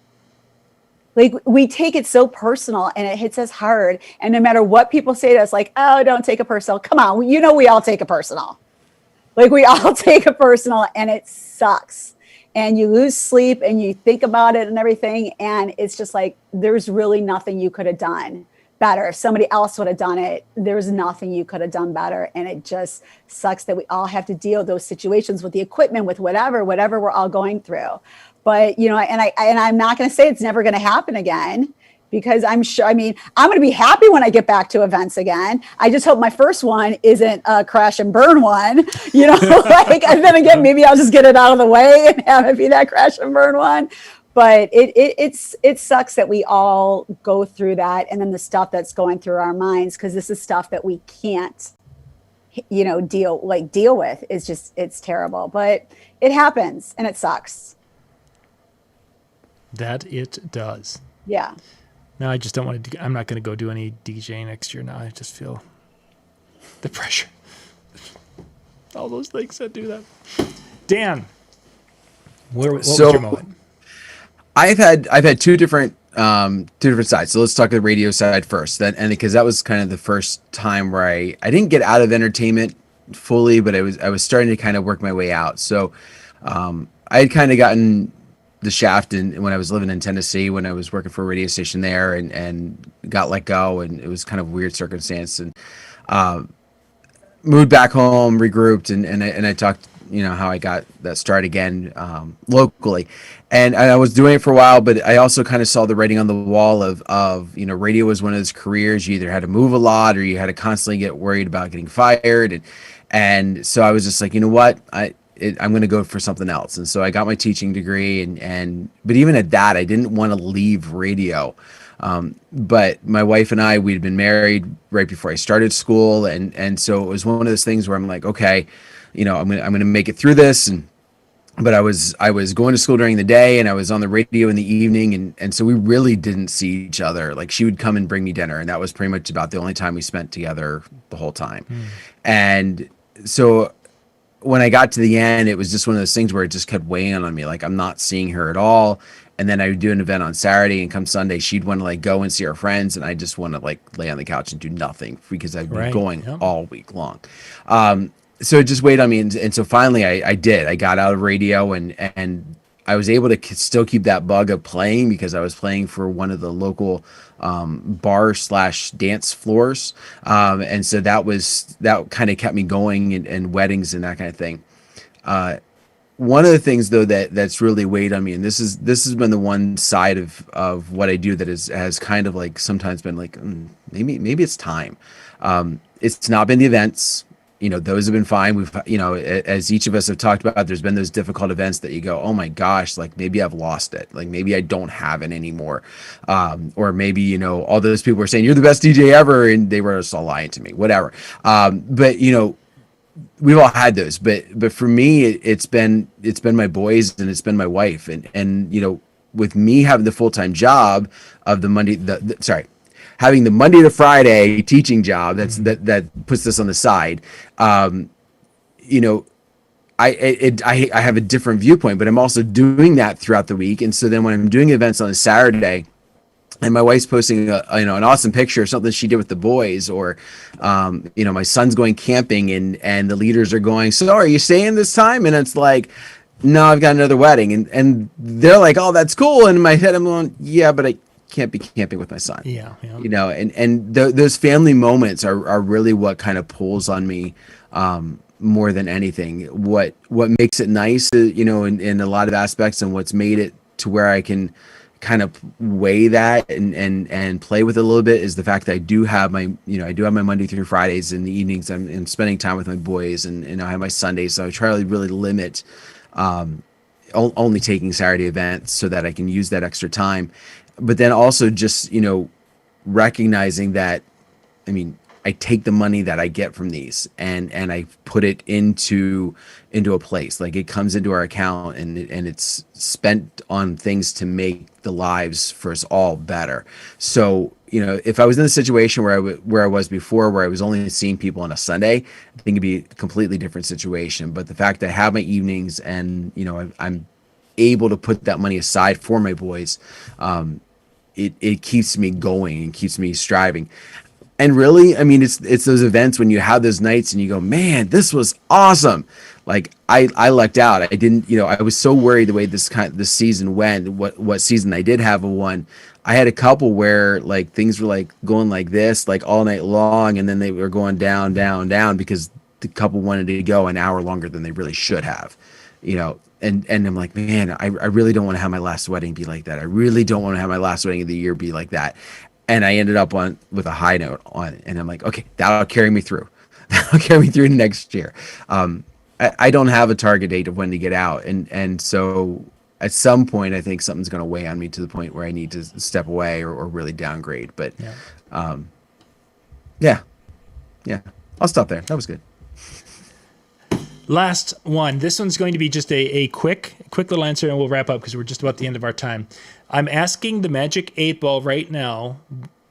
Like, we take it so personal and it hits us hard. And no matter what people say to us, like, oh, don't take it personal. Come on. We all take it personal. Like, we all take it personal, and it sucks. And you lose sleep and you think about it and everything. And it's just like, there's really nothing you could have done better. If somebody else would have done it, there's nothing you could have done better. And it just sucks that we all have to deal with those situations with the equipment, with whatever we're all going through. But, I'm not going to say it's never going to happen again, because I'm sure, I'm going to be happy when I get back to events again. I just hope my first one isn't a crash and burn one, and then again, maybe I'll just get it out of the way and have it be that crash and burn one. But it sucks that we all go through that. And then the stuff that's going through our minds, because this is stuff that we can't, deal with. It's terrible, but it happens and it sucks.
That it does.
Yeah.
No, I just don't want to. I'm not going to go do any DJing next year now. I just feel the pressure. All those things that do that. Dan, what was your moment?
I've had two different sides. So let's talk the radio side first. And because that was kind of the first time where I didn't get out of entertainment fully, but I was starting to kind of work my way out. So I had kind of gotten the shaft when I was living in Tennessee, when I was working for a radio station there, and got let go, and it was kind of a weird circumstance, and moved back home, regrouped, and I talked, how I got that start again locally, and I was doing it for a while, but I also kind of saw the writing on the wall of radio was one of those careers you either had to move a lot or you had to constantly get worried about getting fired, and so I was just like, you know what, I'm going to go for something else. And so I got my teaching degree, but even at that, I didn't want to leave radio. But my wife and we'd been married right before I started school. And so it was one of those things where I'm like, okay, I'm going to make it through this. But I was going to school during the day, and I was on the radio in the evening. And so we really didn't see each other. Like, she would come and bring me dinner, and that was pretty much about the only time we spent together the whole time. And so when I got to the end, it was just one of those things where it just kept weighing on me. Like, I'm not seeing her at all. And then I would do an event on Saturday, and come Sunday, she'd want to go and see her friends. And I just want to lay on the couch and do nothing, because I've been going all week long. So it just weighed on me. And so finally I did. I got out of radio, and I was able to still keep that bug of playing, because I was playing for one of the local bar/dance floors. And so that kind of kept me going, and weddings and that kind of thing. one of the things though that's really weighed on me, and this has been the one side of what I do that has kind of like sometimes been like maybe it's time. It's not been the events. Those have been fine. We've, as each of us have talked about, there's been those difficult events that you go, oh my gosh, like maybe I've lost it. Like maybe I don't have it anymore. Or maybe, all those people were saying you're the best DJ ever, and they were just all lying to me, whatever. But we've all had those, but for me, it's been my boys and it's been my wife, and with me having the full-time job of the Monday, having the Monday to Friday teaching job that puts this on the side. I have a different viewpoint, but I'm also doing that throughout the week, and so then when I'm doing events on a Saturday, and my wife's posting an awesome picture of something she did with the boys, or my son's going camping and the leaders are going, so are you staying this time? And it's like, no, I've got another wedding, and they're like, oh, that's cool. And in my head I'm going, yeah, but I can't be camping with my son.
Yeah.
Those family moments are really what kind of pulls on me more than anything. What makes it nice, in a lot of aspects, and what's made it to where I can kind of weigh that and play with it a little bit is the fact that I do have my Monday through Fridays. In the evenings I'm spending time with my boys, and I have my Sundays, so I try to really limit only taking Saturday events so that I can use that extra time. But then also just recognizing that, I take the money that I get from these and I put it into a place. Like it comes into our account and it's spent on things to make the lives for us all better. So, if I was in a situation where I was before, where I was only seeing people on a Sunday, I think it'd be a completely different situation. But the fact that I have my evenings and, I'm able to put that money aside for my boys, it keeps me going and keeps me striving. And really, it's those events when you have those nights and you go, man, this was awesome. Like I lucked out. I didn't, I was so worried the way this season went, what season I did have a one. I had a couple where like things were like going like this, like all night long. And then they were going down, down, down because the couple wanted to go an hour longer than they really should have, And I'm like, man, I really don't want to have my last wedding be like that. I really don't want to have my last wedding of the year be like that. And I ended up with a high note on it. And I'm like, okay, that'll carry me through. That'll carry me through next year. I don't have a target date of when to get out. And so at some point, I think something's going to weigh on me to the point where I need to step away or really downgrade. But yeah. I'll stop there. That was good.
Last one. This one's going to be just a quick little answer, and we'll wrap up because we're just about the end of our time. I'm asking the Magic 8 Ball right now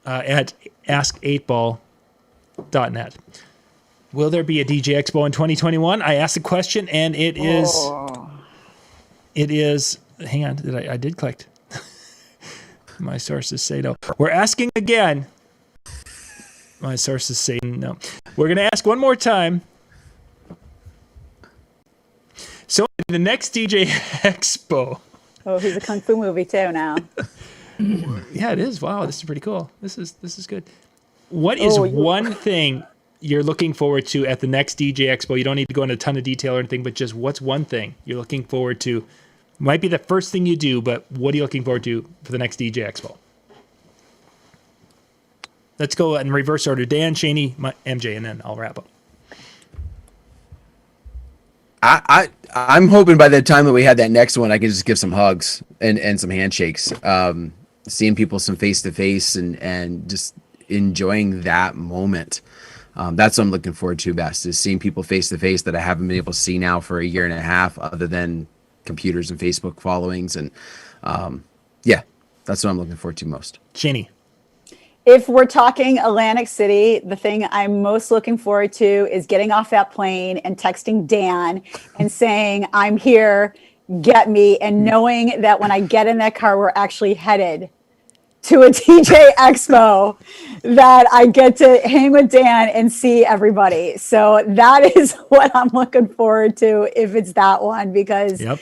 at ask8ball.net. Will there be a DJ Expo in 2021? I asked the question, and it is. Hang on, I did click. My sources say no. We're asking again. My sources say no. We're going to ask one more time. So the next DJ Expo.
Oh, he's a kung fu movie too now.
Yeah, it is. Wow, this is pretty cool. This is good. What is one thing you're looking forward to at the next DJ Expo? You don't need to go into a ton of detail or anything, but just what's one thing you're looking forward to? Might be the first thing you do, but what are you looking forward to for the next DJ Expo? Let's go in reverse order. Dan, Shani, MJ, and then I'll wrap up.
I'm hoping by the time that we had that next one, I can just give some hugs and some handshakes, seeing people some face to face and just enjoying that moment. That's what I'm looking forward to best, is seeing people face to face that I haven't been able to see now for a year and a half, other than computers and Facebook followings. And that's what I'm looking forward to most.
Shani.
If we're talking Atlantic City, the thing I'm most looking forward to is getting off that plane and texting Dan and saying, I'm here, get me, and knowing that when I get in that car, we're actually headed to a DJ Expo, that I get to hang with Dan and see everybody. So that is what I'm looking forward to, if it's that one, because I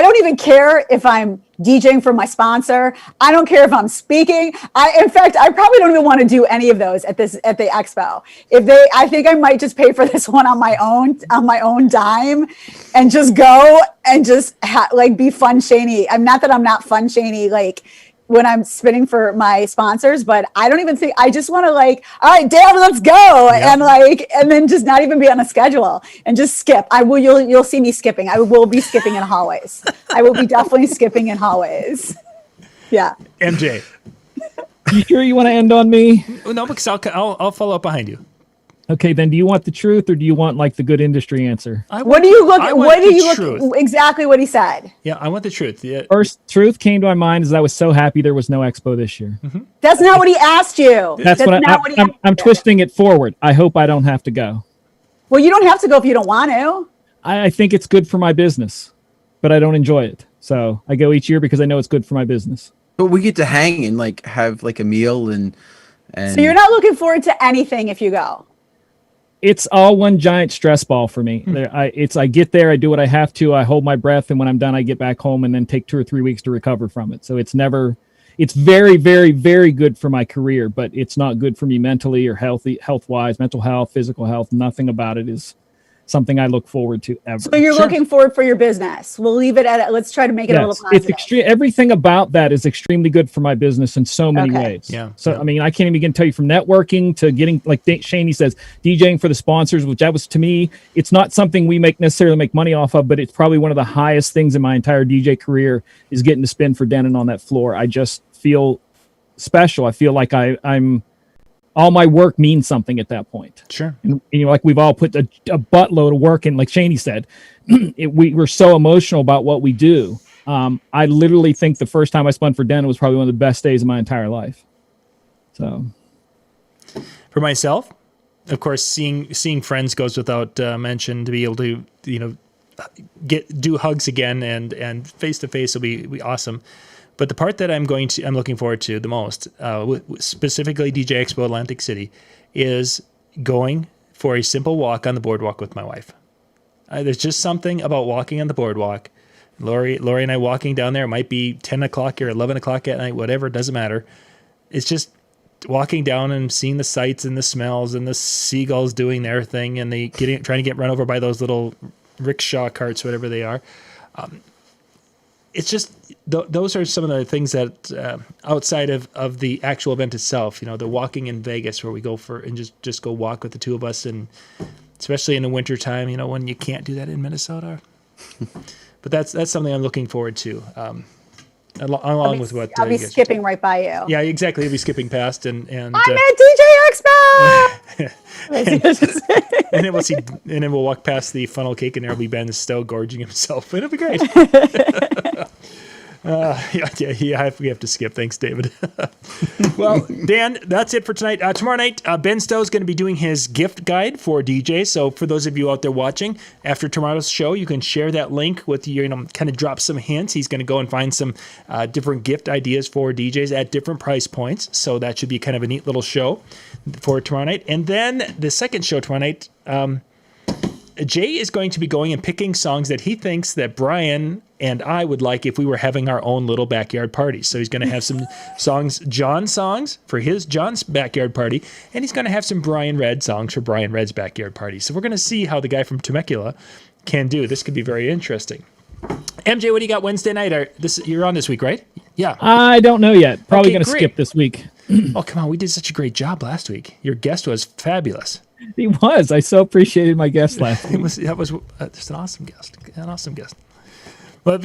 don't even care if I'm DJing for my sponsor. I don't care if I'm speaking. In fact, I probably don't even want to do any of those at the expo. I think I might just pay for this one on my own dime, and just go and just be fun Shani. I'm not that I'm not fun Shani like when I'm spinning for my sponsors, but I don't even think, I just want to all right, Dale, let's go. Yeah. And then just not even be on a schedule and just skip. You'll see me skipping. I will be skipping in hallways. I will be definitely skipping in hallways. Yeah.
MJ.
You sure you want to end on me?
No, because I'll follow up behind you.
Okay, then do you want the truth or do you want the good industry answer?
What do you look exactly what he said?
Yeah, I want the truth. Yeah.
First truth came to my mind is I was so happy there was no expo this year.
Mm-hmm.
That's not what he asked you.
That's what I'm twisting it forward. I hope I don't have to go.
Well, you don't have to go if you don't want to.
I think it's good for my business, but I don't enjoy it. So I go each year because I know it's good for my business.
But we get to hang and have a meal and
So you're not looking forward to anything if you go.
It's all one giant stress ball for me. I get there, I do what I have to, I hold my breath, and when I'm done, I get back home and then take 2 or 3 weeks to recover from it. So it's very, very, very good for my career, but it's not good for me mentally or health-wise, mental health, physical health. Nothing about it is something I look forward to ever.
So you're looking forward for your business. We'll leave it at it. Let's try to make it a little positive.
It's extreme. Everything about that is extremely good for my business in so many ways.
Yeah.
So, I mean, I can't even begin to tell you, from networking to getting, like Shani says, DJing for the sponsors, which that was, to me, it's not something we necessarily make money off of, but it's probably one of the highest things in my entire DJ career is getting to spin for Denon on that floor. I just feel special. I feel like I'm all my work means something at that point.
Sure.
And we've all put a buttload of work in, like Shani said, we're so emotional about what we do. I literally think the first time I spun for Denon was probably one of the best days of my entire life. So
for myself, of course, seeing friends goes without mention. To be able to, do hugs again and face to face will be awesome. But the part that I'm looking forward to the most, specifically DJ Expo Atlantic City, is going for a simple walk on the boardwalk with my wife. There's just something about walking on the boardwalk. Lori and I walking down there. It might be 10 o'clock or 11 o'clock at night, whatever. It doesn't matter. It's just walking down and seeing the sights and the smells and the seagulls doing their thing and trying to get run over by those little rickshaw carts, whatever they are. It's just those are some of the things that outside of the actual event itself, the walking in Vegas where we go and just go walk with the two of us, and especially in the winter time, when you can't do that in Minnesota. But that's something I'm looking forward to. Along with what
I'll be skipping right by you.
Yeah, exactly. You'll be skipping past and
I'm at DJ Expo.
and then we'll walk past the funnel cake, and there'll be Ben still gorging himself. It'll be great. We have to skip. Thanks, David. Well, Dan, that's it for tonight. Tomorrow night, Ben Stowe's going to be doing his gift guide for DJs. So for those of you out there watching, after tomorrow's show, you can share that link with your, kind of drop some hints. He's going to go and find some different gift ideas for DJs at different price points. So that should be kind of a neat little show for tomorrow night. And then the second show tomorrow night, Jay is going to be going and picking songs that he thinks that Brian and I would like if we were having our own little backyard party. So he's going to have some songs for John's backyard party, and he's going to have some Brian Red songs for Brian Red's backyard party. So we're going to see how the guy from Temecula can do. This could be very interesting. MJ, what do you got Wednesday night? You're on this week, right? Yeah.
I don't know yet. Probably going to skip this week.
Oh, come on. We did such a great job last week. Your guest was fabulous.
He was. I so appreciated my guest last week.
That was just an awesome guest. An awesome guest. Well,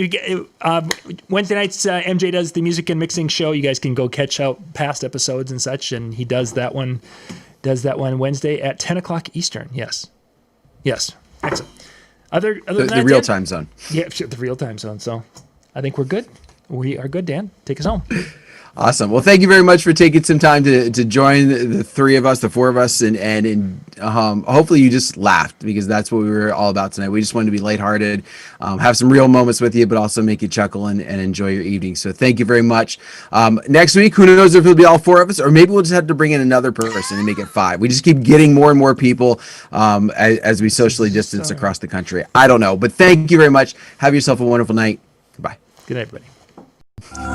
Wednesday nights, MJ does the music and mixing show. You guys can go catch out past episodes and such, and he does that one Wednesday at 10 o'clock Eastern. Yes. Excellent. Other than that,
the real time zone.
Yeah, the real time zone. So I think we're good. We are good, Dan. Take us home.
Awesome. Well, thank you very much for taking some time to join the four of us, and hopefully you just laughed, because that's what we were all about tonight. We just wanted to be lighthearted, have some real moments with you, but also make you chuckle and enjoy your evening. So thank you very much. Next week, who knows if it'll be all four of us, or maybe we'll just have to bring in another person and make it 5. We just keep getting more and more people as we socially distance across the country. I don't know, but thank you very much. Have yourself a wonderful night. Goodbye.
Good night, everybody.
Bye.